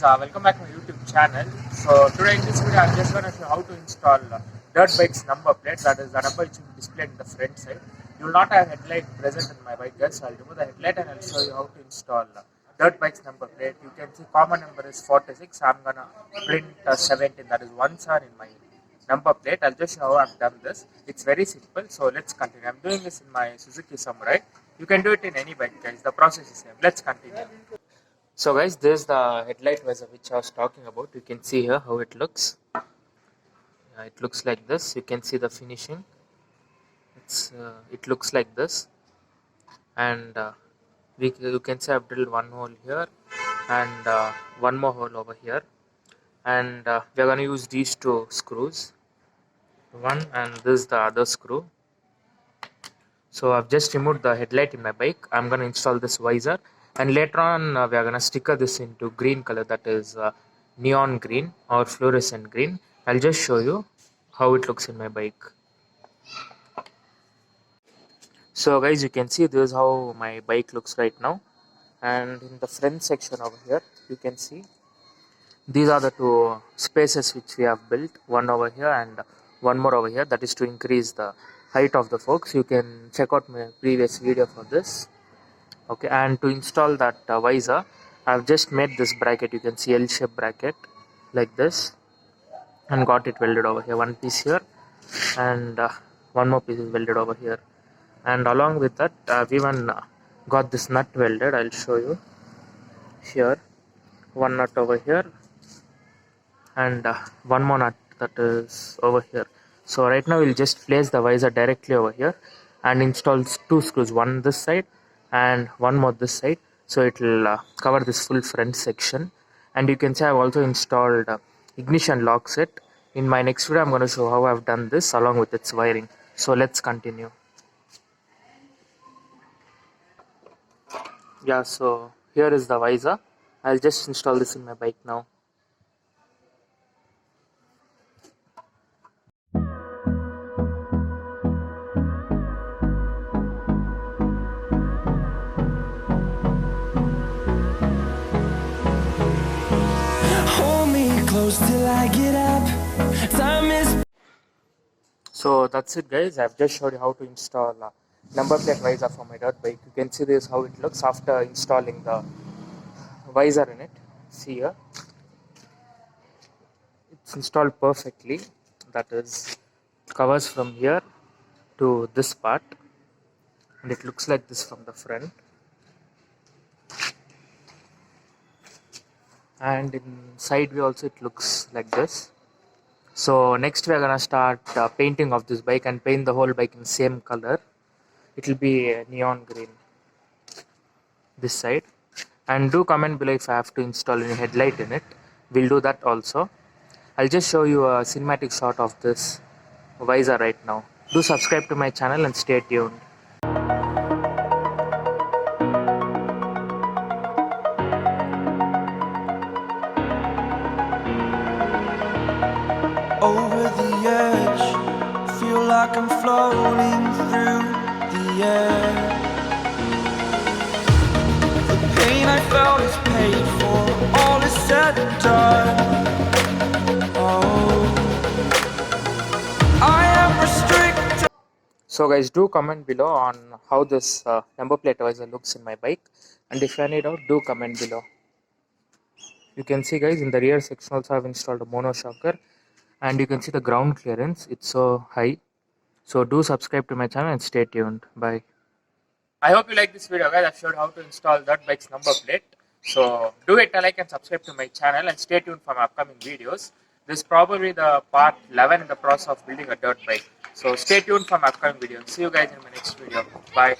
welcome back to my YouTube channel. So today in this video I'm just going to show how to install dirt bike's number plate, that is the number which will be displayed in the front side. You will not have headlight present in my bike guys, so I'll remove the headlight and I'll show you how to install dirt bike's number plate. You can see common number is 46, I'm going to print 17, that is 1 star in my number plate. I'll just show how I've done this. It's very simple, so let's continue. I'm doing this in my Suzuki Samurai. You can do it in any bike guys, the process is same. Let's continue. So guys, this is the headlight visor which I was talking about. You can see here how it looks. It looks like this. You can see the finishing. It looks like this, and you can see I've drilled one hole here and one more hole over here, and we're going to use these two screws, one and this is the other screw. So I've just removed the headlight in my bike. I'm going to install this visor, and later on we are going to sticker this into green color, that is neon green or fluorescent green. I'll just show you how it looks in my bike. So guys, you can see this is how my bike looks right now, and in the front section over here you can see these are the two spaces which we have built, one over here and one more over here, that is to increase the height of the forks. You can check out my previous video for this. Okay, and to install that visor, I've just made this bracket. You can see L-shaped bracket like this, and got it welded over here. One piece here, and one more piece is welded over here. And along with that, I've even got this nut welded. I'll show you here. One nut over here, and one more nut that is over here. So right now we'll just place the visor directly over here and install two screws, one this side and one more this side, so it will cover this full front section. And you can see I've also installed ignition lock set. In my next video I'm going to show how I've done this along with its wiring. So let's continue. Yeah, so here is the visor. I'll just install this in my bike now. Till I get up. Time is. So that's it guys, I've just showed you how to install number plate visor for my dirt bike. You can see this how it looks after installing the visor in it. See here, it's installed perfectly, that is covers from here to this part, and it looks like this from the front. And in side view also it looks like this. So next we are gonna start painting of this bike and paint the whole bike in same color. It will be neon green this side. And do comment below if I have to install any headlight in it. We'll do that also. I'll just show you a cinematic shot of this visor right now. Do subscribe to my channel and stay tuned. Over the edge, feel like I'm floating through the air. The pain I felt is paid for, all is said and done. Oh, I am restricted. So guys, do comment below on how this number plate visor looks in my bike, and if you need out, do comment below. You can see guys, in the rear section also I've installed a mono shocker, and you can see the ground clearance, it's so high. So do subscribe to my channel and stay tuned. Bye. I hope you like this video guys. I've showed how to install that bike's number plate. So do hit a like and subscribe to my channel and stay tuned for my upcoming videos. This is probably the part 11 in the process of building a dirt bike. So stay tuned for my upcoming video. See you guys in my next video. Bye.